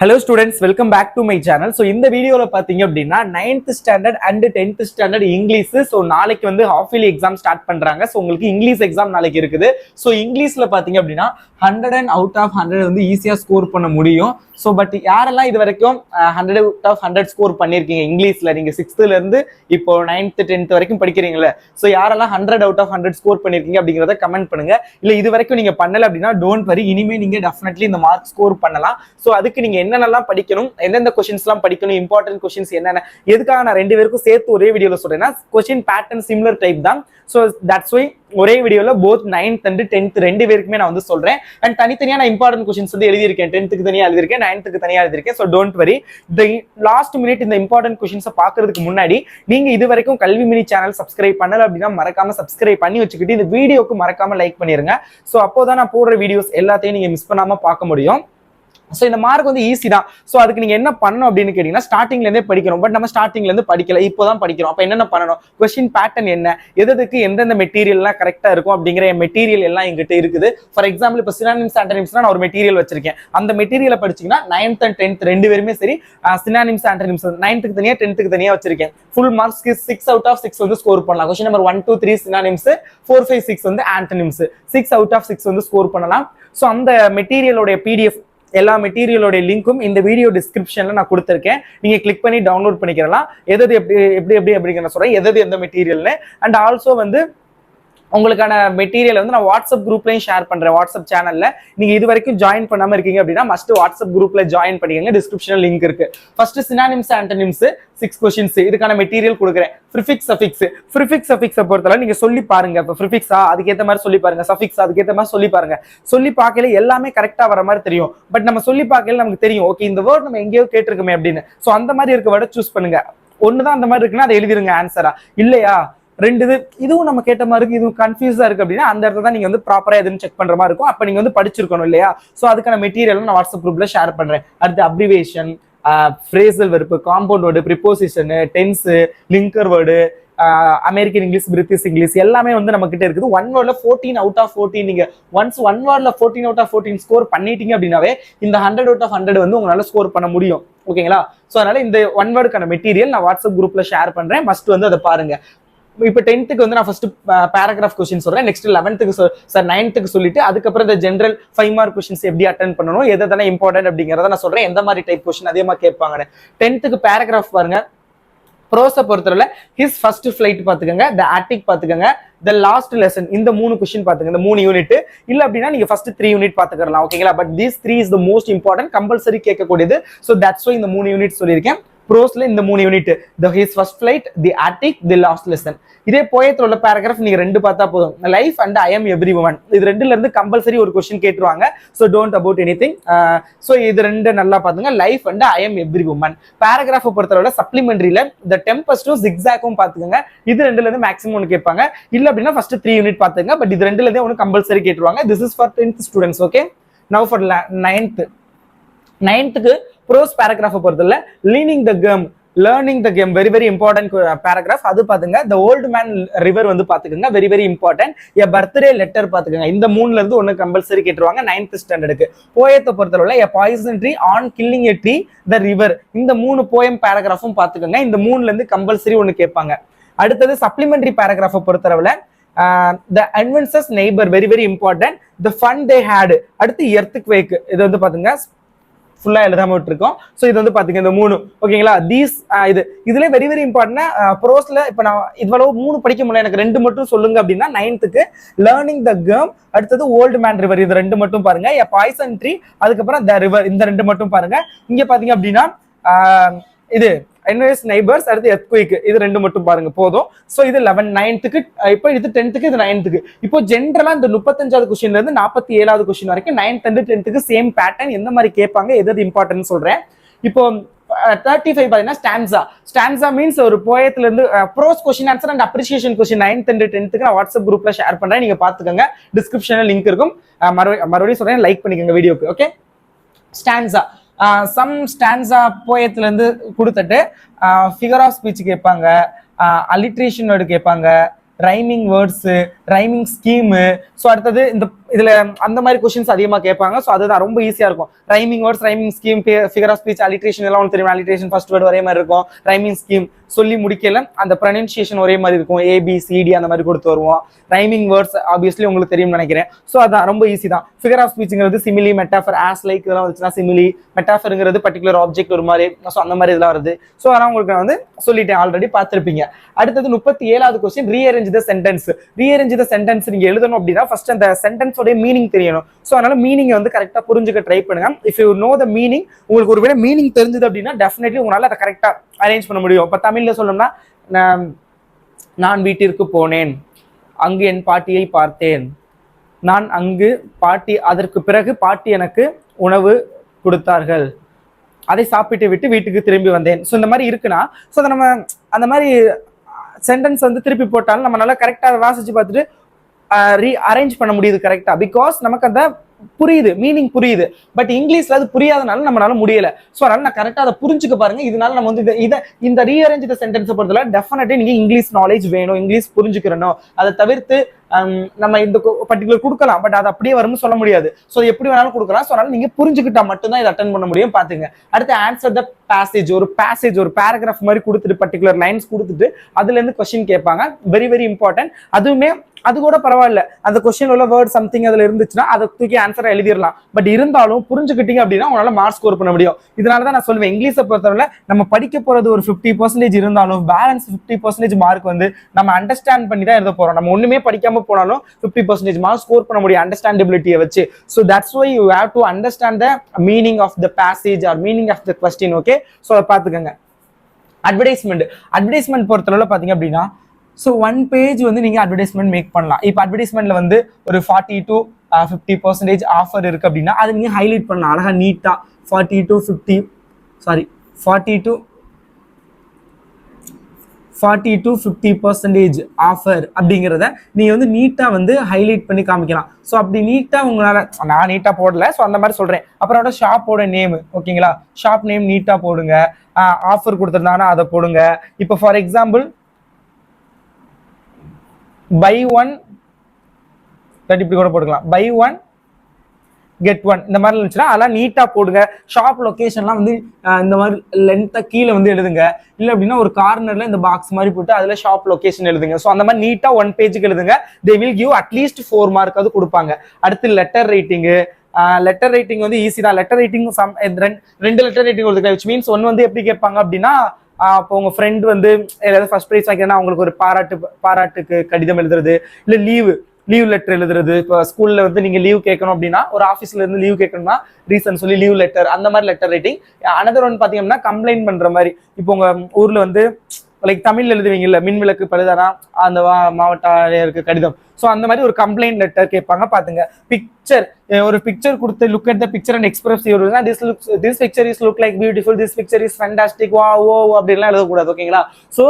Hello students, welcome back to my channel. So இந்த வீடியோல பாத்தீங்க அப்படின்னா 9th standard and 10th standard English. So நாளைக்கு வந்து half yearly exam start பண்றாங்க. So உங்களுக்கு இங்கிலீஷ் எக்ஸாம் நாளைக்கு இருக்குது. So இங்கிலீஷ்ல பாத்தீங்க அப்படின்னா 100 and out of 100 வந்து ஈஸியா ஸ்கோர் பண்ண முடியும். ஸோ பட் யாரெல்லாம் இது வரைக்கும் 100 out of 100 ஸ்கோர் பண்ணியிருக்கீங்க இங்கிலீஷ்ல, நீங்க 6th இருந்து இப்போ 9th 10th வரைக்கும் படிக்கிறீங்களே, ஸோ யாரெல்லாம் 100 out of 100 ஸ்கோர் பண்ணியிருக்கீங்க அப்படிங்கிறத கமெண்ட் பண்ணுங்க. இல்லை இது வரைக்கும் நீங்க பண்ணல அப்படின்னா டோன்ட் வரி, இனிமே நீங்க டெஃபினெட்லி இந்த மார்க் ஸ்கோர் பண்ணலாம். ஸோ அதுக்கு நீங்க என்னென்னலாம் படிக்கணும், எந்தெந்த கொஸ்டின்ஸ்லாம் படிக்கணும், இம்பார்ட்டன்ட் கொஸ்டின்ஸ் என்னென்ன, எதுக்காக நான் ரெண்டு பேருக்கும் சேர்த்து ஒரே வீடியோல சொல்றேன்னா கொஸ்டின் பேட்டர்ன் சிமிலர் டைப் தான். ஸோ தட்ஸ் ஒய் ஒரே வீடியோல போத் 9th and 10th ரெண்டு பேருக்குமே நான் வந்து சொல்றேன். அண்ட் தனித்தனியா நான் இம்பார்ட்டன்ட் கொஸ்டின்ஸ் வந்து எழுதியிருக்கேன். 10th தனியா எழுதியிருக்கேன், 9th தனியா எழுதியிருக்கேன். ஸோ டோன்ட் வரி, இந்த லாஸ்ட் மினிட் இந்த இம்பார்ட்டன்ட் கொஸ்டின்ஸை பாக்குறதுக்கு முன்னாடி நீங்க இது வரைக்கும் கல்வி மினி சேனல் சப்ஸ்கிரைப் பண்ணல அப்படின்னா மறக்காம சப்ஸ்கிரைப் பண்ணி வச்சுக்கிட்டு இந்த வீடியோக்கு மறக்காம லைக் பண்ணிருங்க. ஸோ அப்போதான் நான் போடுற வீடியோஸ் எல்லாத்தையும் நீங்க மிஸ் பண்ணாம பார்க்க முடியும். ஸோ இந்த மார்க் வந்து ஈஸி தான். ஸோ அதுக்கு நீங்க என்ன பண்ணணும் அப்படின்னு கேட்டீங்கன்னா ஸ்டார்டிங்ல இருந்தே படிக்கணும். பட் நம்ம ஸ்டார்டிங்ல இருந்து படிக்கல, இப்போதான் படிக்கிறோம். அப்ப என்னென்ன பண்ணணும், கொஸ்டின் பேட்டர்ன் என்ன, எதுக்கு எந்தெந்த மெட்டீரியல்லாம் கரெக்டா இருக்கும் அப்படிங்கிற மெட்டீரியல் எல்லாம் எங்கிட்ட இருக்குது. ஃபார் எக்ஸாம்பிள் இப்போ சினானிம்ஸ் ஆண்டனிம்ஸ் நான் ஒரு மெட்டீரியல் வச்சிருக்கேன். அந்த மெட்டீரியலை படிச்சீங்கன்னா 9th and 10th ரெண்டு பேருமே சரி சினானிம்ஸ் ஆண்டனிம்ஸ் 9th தனியா 10th தனியா வச்சிருக்கேன். ஃபுல் மார்க்ஸ்க்கு 6 out of 6 வந்து ஸ்கோர் பண்ணலாம். கொஸ்டின் நம்பர் 1 2 3 சினானிம்ஸ், 4 5 6 வந்து ஆண்டனிம்ஸ், 6 out of 6 வந்து ஸ்கோர் பண்ணலாம். ஸோ அந்த மெட்டீரியலோட PDF எல்லா மெட்டீரியலோட லிங்க்கும் இந்த வீடியோ டிஸ்கிரிப்ஷன்ல நான் கொடுத்துருக்கேன். நீங்க கிளிக் பண்ணி டவுன்லோட் பண்ணிக்கலாம். எது எப்படி அப்படிங்கிற சொல்றேன், எது எந்த மெட்டீரியல்னு. அண்ட் ஆல்சோ வந்து உங்களுக்கான மெட்டீரியல் வந்து நான் வாட்ஸ்அப் குரூப்லையும் ஷேர் பண்றேன். வாட்ஸ்அப் சேனல்ல நீங்க இது வரைக்கும் ஜாயின் பண்ணாம இருக்கீங்க அப்படின்னா மஸ்ட் வாட்ஸ்அப் குரூப்ல ஜாயின் பண்ணிக்கங்க. டிஸ்கிரிப்ஷன்ல லிங்க் இருக்கு. ஃபர்ஸ்ட் சினானிம்ஸ் ஆண்டனிம்ஸ் 6 கொஸ்டின்ஸ், இதுக்கான மெட்டீரியல் கொடுக்குறேன். ப்ரிஃபிக்ஸ் சஃபிக்ஸை பொறுத்தவரை நீங்க சொல்லி பாருங்க. இப்போ ப்ரிஃபிக்ஸா அதுக்கேற்ற மாதிரி சொல்லி பாருங்க, சஃபிக்ஸ் அதுக்கேற்ற மாதிரி சொல்லி பாருங்க. சொல்லி பார்க்கல எல்லாமே கரெக்டா வர மாதிரி தெரியும். பட் நம்ம சொல்லி பார்க்கல நமக்கு தெரியும், ஓகே இந்த வேர்ட் நம்ம எங்கேயோ கேட்டிருக்கோமே அப்படின்னு. ஸோ அந்த மாதிரி இருக்க வேர்டை சூஸ் பண்ணுங்க. ஒண்ணுதான் அந்த மாதிரி இருக்குன்னா அதை எழுதிருங்க ஆன்சரா. இல்லையா ரெண்டு இதுவும் நம்ம கேட்ட மாதிரி இருக்கு, இதுவும் கன்ஃபியூஸா இருக்கு அப்படின்னா அந்த இடத்துல தான் நீங்க வந்து ப்ராப்பரா எதுன்னு செக் பண்ற மாதிரி இருக்கும். அப்ப நீங்க வந்து படிச்சிருக்கணும் இல்லையா. சோ அதுக்கான மெட்டீரியல் நான் வாட்ஸ்அப் குரூப்ல ஷேர் பண்றேன். அடுத்து abbreviation, phrasal verb, compound word, preposition, tense, linker word, American English, British English எல்லாமே வந்து நம்ம கிட்ட இருக்குது. ஒன் வேர்ட்ல 14 out of 14 நீங்க ஒன்ஸ் ஒன் வேர்ட்ல 14 out of 14 ஸ்கோர் பண்ணிட்டீங்க அப்படின்னாவே இந்த 100 out of 100 வந்து உங்களால ஸ்கோர் பண்ண முடியும். ஓகேங்களா. சோ அதனால இந்த ஒன் வேர்டுக்கான மெட்டீரியல் நான் வாட்ஸ்அப் குரூப்ல ஷேர் பண்றேன். மஸ்ட் வந்து அதை பாருங்க. இப்போ 10th வந்து நான் ஃபர்ஸ்ட் பேராகிராஃப் கொஸ்டின் சொல்றேன். நெக்ஸ்ட் 11th சார் 9th சொல்லிட்டு அதுக்கப்புறம் இந்த ஜென்ரல் 5 மார்க் கொஸ்டின்ஸ் எப்படி அட்டென்ட் பண்ணணும், எதெல்லாம் இம்பார்ட்டன்ட் அப்படிங்கறத நான் சொல்றேன். எந்த மாதிரி டைப் கொஸ்டின் அதிகமா கேட்பாங்க. 10th பேராகிராஃப் பாருங்க. ப்ரோஸை பொறுத்தவரை ஹிஸ் ஃபர்ஸ்ட் ஃபிளைட் பாத்துக்கோங்க, த ஆர்டிக் பாத்துக்கோங்க, த லாஸ்ட் லெசன், இந்த 3 கொஸ்டின் பாத்துங்க, இந்த 3 யூனிட். இல்ல அப்படின்னா நீங்க ஃபர்ஸ்ட் 3 யூனிட் பாத்துக்கலாம். ஓகேங்களா. But these 3 is the most important, compulsory கேட்கக்கூடியது. ஸோ தட்ஸ் வை இந்த 3 யூனிட் சொல்லியிருக்கேன். ப்ரோஸ்ல இந்த 3 unit, the his first flight, the attic, the last lesson. இதே போயத்துல உள்ள பேராகிராஃப் நீங்க 2 பார்த்தா போதும். Life and I am every woman, இது ரெண்டுல இருந்து கம்பல்சரி ஒரு கொஸ்டின் கேட்டுருவாங்க. So don't about anything. So இது ரெண்டு நல்லா பாத்துங்க, life and I am every woman. Paragraph பொறுத்தவரை சப்ளிமெண்டரியில த டெம்பஸ்டும் ஜிக்ஸாக்கும் பாத்துக்கோங்க. இது ரெண்டுல இருந்து மேக்ஸிமம் ஒன்று கேட்பாங்க. இல்ல அப்படின்னா ஃபர்ஸ்ட் 3 யூனிட் பாத்துங்க. பட் இது ரெண்டுல இருந்தே ஒன்று கம்பல்சரி கேட்டுருவாங்க. This is for 10th students. Okay. Now for 9th prose paragraph பொறுத்தவரை learning the game, learning the game, very very important paragraph. அது பாத்துங்க. த ஓல்டு மேன் ரிவர் வந்து பாத்துக்கோங்க, very very important. A birthday letter பாத்துக்கோங்க. இந்த 3ல இருந்து ஒன்னு compulsory கேட்டுருவாங்க 9th ஸ்டாண்டர்டுக்கு. போயத்தை பொறுத்தவரை a poison tree on killing a tree, the river, இந்த 3 போயம் பேராகிராஃபும் பாத்துக்கோங்க. இந்த 3ல இருந்து கம்பல்சரி ஒன்னு கேட்பாங்க. அடுத்தது சப்ளிமெண்டரி பேராகிராஃபை பொறுத்தவரை the adventures neighbour, very very important. The fun they had, அடுத்து எர்த்குவேக், இது வந்து பாத்துங்க ஃபுல்லா எழுதாம விட்டுருக்கோம். ஸோ இது வந்து பாத்தீங்க இந்த 3. ஓகேங்களா. தீஸ் இதுல வெரி வெரி இம்பார்ட்டன்ட். ப்ரோஸ்ல இப்ப நான் இவ்வளவு 3 படிக்க முடியல, எனக்கு 2 மட்டும் சொல்லுங்க அப்படின்னா 9th லேர்னிங் த கேம், அடுத்தது ஓல்டு மேன் ரிவர், இது 2 மட்டும் பாருங்க. எ பாய்சன் ட்ரீ, அதுக்கப்புறம் த ரிவர், இந்த 2 மட்டும் பாருங்க. இங்க பாத்தீங்க அப்படின்னா இது நெய்பர்ஸ், அடுத்து எர்த்குவேக், இது 2 மட்டும் பாருங்க போதும். சோ இது 9th, இப்போ இது 10th, இது 9th. இப்போ ஜென்ரலா இந்த 35வது கொஸ்டின்ல இருந்து 47வது கொஸ்டின் வரைக்கும் 9th and 10th same pattern, எந்த மாதிரி கேட்பாங்க, எது இம்பார்ட்டன்ட் சொல்றேன். இப்போ 35 பாத்தீங்கன்னா ஸ்டான்சா மீன்ஸ் ஒரு போயத்துல இருந்து prose question answer and appreciation question 9th and 10th நான் வாட்ஸ்அப் குரூப்ல ஷேர் பண்றேன். நீங்க பாத்துக்கோங்க, டிஸ்கிரிப்ஷன்ல லிங்க் இருக்கும். மறுபடியும் சொல்றேன், லைக் பண்ணிக்கோங்க வீடியோக்கு. ஓகே. ஸ்டான்சா சம் ஸ்டான்சா போயத்துல இருந்து கொடுத்துட்டு ஃபிகர் ஆஃப் ஸ்பீச் கேட்பாங்க, அலிட்ரேஷன் வேர்டு கேட்பாங்க, rhyming words, rhyming scheme. So அடுத்தது இந்த இதுல அந்த மாதிரி கொஸ்டின்ஸ் அதிகமா கேட்பாங்க. ஸோ அதுதான் ரொம்ப ஈஸியா இருக்கும். Rhyming words, rhyming scheme, figure of speech, alliteration எல்லாம் உங்களுக்கு தெரியும். அலிட்ரேஷன் ஃபர்ஸ்ட் வேர்டு ஒரே மாதிரி இருக்கும். ரைமிங் ஸ்கீம் சொல்லி முடிக்கல அந்த ப்ரொனன்சியேஷன் ஒரே மாதிரி இருக்கும். ABCD அந்த மாதிரி கொடுத்து வருவோம். ரைமிங் வேர்ட்ஸ் ஆப்வியஸ்லி உங்களுக்கு தெரியும்னு நினைக்கிறேன். ஸோ அதான் ரொம்ப ஈஸி தான். ஃபிகர் ஆஃப் ஸ்பீச்ங்கிறது சிமிலி, மெட்டாஃபர், ஆஸ், லைக் இதெல்லாம் வந்துச்சுன்னா சிமிலி, மெட்டாஃபருங்கிறது பர்டிகுலர் ஆப்ஜெக்ட் ஒரு மாதிரி. ஸோ அந்த மாதிரி இதெல்லாம் வருது. ஸோ அதெல்லாம் உங்களுக்கு வந்து சொல்லிட்டேன், ஆல்ரெடி பார்த்துருப்பீங்க. அடுத்தது 37வது question, rearrange the sentence. Rearrange the sentence நீங்க எழுதணும் அப்படின்னா ஃபர்ஸ்ட் அந்த சென்டென்ஸோட மீனிங் தெரியணும். ஸோ அதனால மீனிங் வந்து கரெக்டா புரிஞ்சுக்க ட்ரை பண்ணுங்க. If you know the meaning, உங்களுக்கு ஒருவேளை மீனிங் தெரிஞ்சது அப்படின்னா டெஃபினெட்லி உங்களால அதை கரெக்டா அரேஞ்ச் பண்ண முடியும். இப்போ தமிழ்ல சொல்லணும்னா, நான் வீட்டிற்கு போனேன், அங்கு என் பாட்டியை பார்த்தேன், நான் அங்கு பாட்டி, அதற்கு பிறகு பாட்டி எனக்கு உணவு கொடுத்தார்கள், அதை சாப்பிட்டு விட்டு வீட்டுக்கு திரும்பி வந்தேன். ஸோ இந்த மாதிரி இருக்குன்னா, ஸோ அதை நம்ம அந்த மாதிரி சென்டென்ஸ் வந்து திருப்பி போட்டாலும் நம்ம நல்லா கரெக்டாக அதை வாசிச்சு பார்த்துட்டு அரேஞ்ச் பண்ண முடியுது கரெக்டா. பிகாஸ் நமக்கு அந்த புரியுது, மீனிங் புரியுது. பட் இங்கிலீஷ்ல அது புரியாதனால நம்மளால முடியல. ஸோ அதனால நான் கரெக்டா அதை புரிஞ்சுக்க பாருங்க. இதனால நம்ம வந்து இந்த ரீஅரேஞ்ச் சென்டென்ஸை பொறுத்தவரை டெஃபினெட்லி நீங்க இங்கிலீஷ் நாலேஜ் வேணும், இங்கிலீஷ் புரிஞ்சுக்கிறணும். அதை தவிர்த்து நம்ம இந்த பர்டிகுலர் கொடுக்கலாம், பட் அது அப்படியே வரும்னு சொல்ல முடியாது. ஸோ எப்படி வேணாலும் கொடுக்கலாம். ஸோ அதனால நீங்க புரிஞ்சுக்கிட்டா மட்டும்தான் இதை அட்டன் பண்ண முடியும். பாத்துங்க. அடுத்து ஆன்சர் த பேசேஜ். ஒரு பேராகிராஃப் மாதிரி கொடுத்துட்டு பர்டிகுலர் லைன்ஸ் கொடுத்துட்டு அதுல இருந்து கொஸ்டின் கேட்பாங்க. Very very important. அதுவுமே அது கூட பரவாயில்ல, அந்த கொஸ்டின் உள்ள வேர்ட் சம்திங் அதுல இருந்துச்சுன்னா அதை தூக்கி ஆன்சரை எழுதிடலாம். பட் இருந்தாலும் புரிஞ்சுக்கிட்டீங்க அப்படின்னா உங்களால மார்க் ஸ்கோர் பண்ண முடியும். இதனாலதான் நான் சொல்லுவேன், இங்கிலீஷை பொறுத்தவரை நம்ம படிக்க போறது ஒரு 50% இருந்தாலும் பேலன்ஸ் 50% மார்க் வந்து நம்ம அண்டர்ஸ்டாண்ட் பண்ணி தான் எழுத போறோம். நம்ம ஒண்ணுமே படிக்காம போனாலும் 50% மார்க் ஸ்கோர் பண்ண முடியும் அண்டர்ஸ்டாண்டபிலிட்டியை வச்சு. So that's why you have to understand the meaning of the passage or meaning of the question. Okay, so அதை பார்த்துக்கோங்க. அட்வர்டைஸ்மெண்ட் பொறுத்தளவுல பாத்தீங்க அப்படின்னா, ஸோ 1 பேஜ் வந்து நீங்க அட்வர்டைஸ்மெண்ட் மேக் பண்ணலாம். இப்போ அட்வர்டைஸ்மெண்ட்ல வந்து ஒரு 40 to 50% ஆஃபர் இருக்கு அப்படின்னா அதை நீங்க ஹைலைட் பண்ணலாம் அழகா நீட்டா. 40 to 50% ஆஃபர் அப்படிங்கிறத நீங்க வந்து நீட்டா வந்து ஹைலைட் பண்ணி காமிக்கலாம். ஸோ அப்படி நீட்டா உங்களால, நான் நீட்டா போடல, ஸோ அந்த மாதிரி சொல்றேன். அப்புறம் ஷாப்போட நேம், ஓகேங்களா, ஷாப் நேம் நீட்டா போடுங்க. ஆஃபர் கொடுத்துருந்தாங்கன்னா அதை போடுங்க. இப்போ ஃபார் எக்ஸாம்பிள் buy one, இப்படி கூட போட்டுக்கலாம், buy one get one இந்த மாதிரி இருந்துச்சுன்னா அதெல்லாம் நீட்டா போடுங்க. ஷாப் லொகேஷன்லாம் வந்து இந்த மாதிரி லென்த்தா கீழே வந்து எழுதுங்க. இல்லை அப்படின்னா ஒரு கார்னர்ல இந்த பாக்ஸ் மாதிரி போட்டு அதுல ஷாப் லொகேஷன் எழுதுங்க. ஸோ அந்த மாதிரி நீட்டா 1 பேஜுக்கு எழுதுங்க. தே வில் கிவ் அட்லீஸ்ட் 4 மார்க் அது கொடுப்பாங்க. அடுத்து லெட்டர் ரைட்டிங் வந்து ஈஸி தான். லெட்டர் ரைட்டிங் 2 லெட்டர் ரைட்டிங் கொடுத்துருக்கேன். விச் மீன்ஸ் ஒன் வந்து எப்படி கேட்பாங்க அப்படின்னா, இப்போ உங்க ஃப்ரெண்ட் வந்து ஏதாவது ஃபர்ஸ்ட் ப்ரைஸ் வாங்கினா அவங்களுக்கு ஒரு பாராட்டுக்கு கடிதம் எழுதுறது, இல்லை லீவ் லெட்டர் எழுதுறது. இப்போ ஸ்கூல்ல வந்து நீங்க லீவ் கேட்கணும் அப்படின்னா, ஒரு ஆஃபீஸ்ல இருந்து லீவ் கேட்கணும்னா ரீசன் சொல்லி லீவ் லெட்டர், அந்த மாதிரி லெட்டர் ரைட்டிங். அனதர் ஒன் பாத்தீங்கன்னா கம்ப்ளைண்ட் பண்ற மாதிரி. இப்போ உங்க ஊர்ல வந்து லைக் தமிழ்ல எழுதுவீங்கல்ல, மின்விளக்கு பழுதானா அந்த மாவட்ட ஆணையருக்கு கடிதம். ஸோ அந்த மாதிரி ஒரு கம்ப்ளைண்ட் லெட்டர் கேட்பாங்க. பாத்துங்க. ஒரு பிக்சர் கொடுத்து look at the picture and express your this picture is look like beautiful, this picture is fantastic, வா ஓ அப்படின்லாம் எழுதக்கூடாது. ஓகேங்களா? ஸோ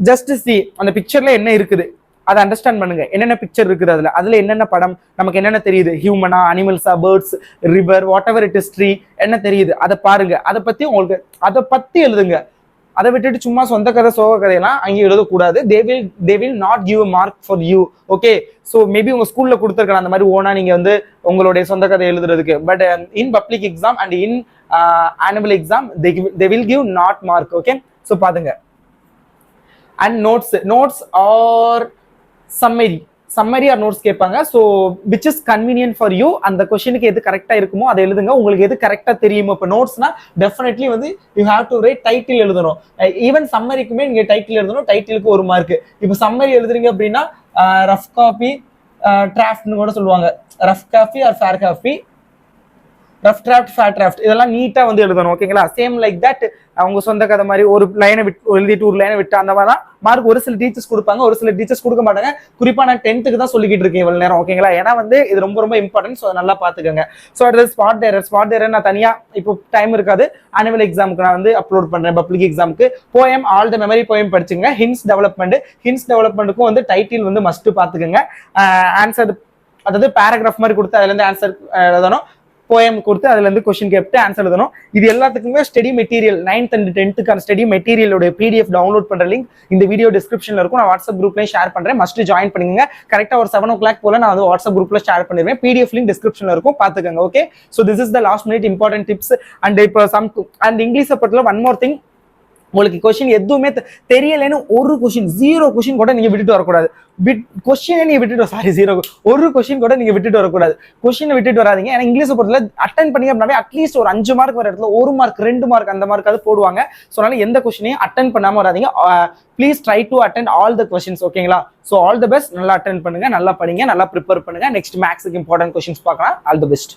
ஜஸ்ட் சி அந்த பிக்சர்ல என்ன இருக்குது அதை அண்டர்ஸ்டாண்ட் பண்ணுங்க. என்னென்ன பிக்சர் இருக்குது, அதுல என்னென்ன படம், நமக்கு என்னென்ன தெரியுது, ஹியூமனா, அனிமல்ஸா, birds, river, whatever it is, tree, என்ன தெரியுது அதை பாருங்க. அதை பத்தி எழுதுங்க. அதை விட்டுட்டு சும்மா சொந்த கதை சோக கதையெல்லாம் அங்கே எழுதக்கூடாது. They will not give a mark for you. Okay, so maybe உங்க ஸ்கூல்ல கொடுத்துருக்கலாம் அந்த மாதிரி ஓனா நீங்க வந்து உங்களுடைய சொந்த கதை எழுதுறதுக்கு. But in public exam and in annual exam they will give not mark. Okay, so பாருங்க. And notes or summary or notes கேட்பாங்க. So which is convenient for you, அந்த கொஸ்டினுக்கு எது கரெக்டா இருக்குமோ அதை எழுதுங்க. உங்களுக்கு எது கரெக்டா தெரியுமோ. இப்போ நோட்ஸ்னா டெஃபினெட்லி வந்து you have to right title எழுதணும். ஈவன் சம்மரிக்குமே நீங்க டைட்டில் எழுதணும். டைட்டிலுக்கு 1 மார்க். இப்போ சம்மரி எழுதுறீங்க அப்படின்னா ரஃப் காப்பி, டிராஃப்ட்னு கூட சொல்லுவாங்க. Rough copy or fair copy, rough draft, fair draft இதெல்லாம் நீட்டா வந்து எழுதணும். ஓகேங்களா? சேம் லைக் தட் அவங்க சொந்த கதை மாதிரி ஒரு லைனை எழுதிட்டு ஒரு லைனை விட்டு அந்த மாதிரி தான் மார்க் ஒரு சில டீச்சர்ஸ் கொடுப்பாங்க, ஒரு சில டீச்சர்ஸ் கொடுக்க மாட்டாங்க. குறிப்பா நான் 10th தான் சொல்லிக்கிட்டு இருக்கேன் இவ்வளவு நேரம். ஓகேங்களா? ஏன்னா வந்து இது ரொம்ப ரொம்ப இம்பார்ட்டன்ட். ஸோ நல்லா பாத்துக்கோங்க. ஸோ அடுத்தது ஸ்பாட் டேரர் நான் தனியா இப்போ டைம் இருக்காது. ஆனுவல் எக்ஸாமுக்கு நான் வந்து அப்லோட் பண்றேன். பப்ளிக் எக்ஸாமுக்கு poem, all the memory poem படிச்சுங்க. ஹின்ஸ் டெவலப்மெண்ட்டுக்கும் வந்து டைட்டில் வந்து மஸ்ட் பாத்துக்கோங்க. ஆன்சர், அதாவது பேராகிராஃப் மாதிரி கொடுத்து அதுல இருந்து ஆன்சர் எழுதணும். போயம் கொடுத்து அதுல இருந்து கொஸ்டின் கேட்டு ஆன்சர் எழுதணும். இது எல்லாத்துக்குமே study material 9th and 10th study மெட்டீரியலோட PDF டவுன்லோட் பண்ற லிங்க் இந்த வீடியோ டிஸ்கிரிப்ஷன்ல இருக்கும். நான் வாட்ஸ்அப் குரூப்லயும் ஷேர் பண்றேன். மஸ்ட் ஜாயின் பண்ணுங்க. கரெக்டா ஒரு 7 o'clock போல நான் வந்து வாட்ஸ்அப் குரூப்ல ஷேர் பண்ணிடுவேன். PDF லிங்க் டிஸ்கிரிப்ஷன்ல இருக்கும், பாத்துக்கோங்க. Okay, so this is the last minute important tips. And இப்போ அண்ட் இங்கிலீஷை பொறுத்தவரை ஒன் மோர் திங், உங்களுக்கு கொஸ்டின் எதுவுமே தெரியலன்னு ஒரு கொஸ்டின் 0 கொஸ்டின் கூட நீங்க விட்டுட்டு வரக்கூடாது. ஒரு கொஸ்டின் கூட நீங்க விட்டுட்டு வரக்கூடாது. கொஸ்டினை விட்டுட்டு வராதீங்க. ஏன்னா இங்கிலீஷ் பொறுத்தல அட்டன் பண்ணி அப்படின்னா அட்லீஸ்ட் ஒரு 5 மார்க் வர இடத்துல 1 மார்க் 2 மார்க் அந்த மார்க் அது போடுவாங்க. ஸோ அதனால எந்த கொஸ்டினையும் அட்டன் பண்ணாம வராதீங்க. Please try to attend all the questions. ஓகேங்களா? So all the best. நல்லா அட்டென்ட் பண்ணுங்க, நல்லா படிங்க, நல்லா ப்ரிப்பேர் பண்ணுங்க. நெக்ஸ்ட் மேக்ஸுக்கு இம்பார்ட்டன்ட் கொஸ்டின்ஸ் பார்க்கலாம். All the best.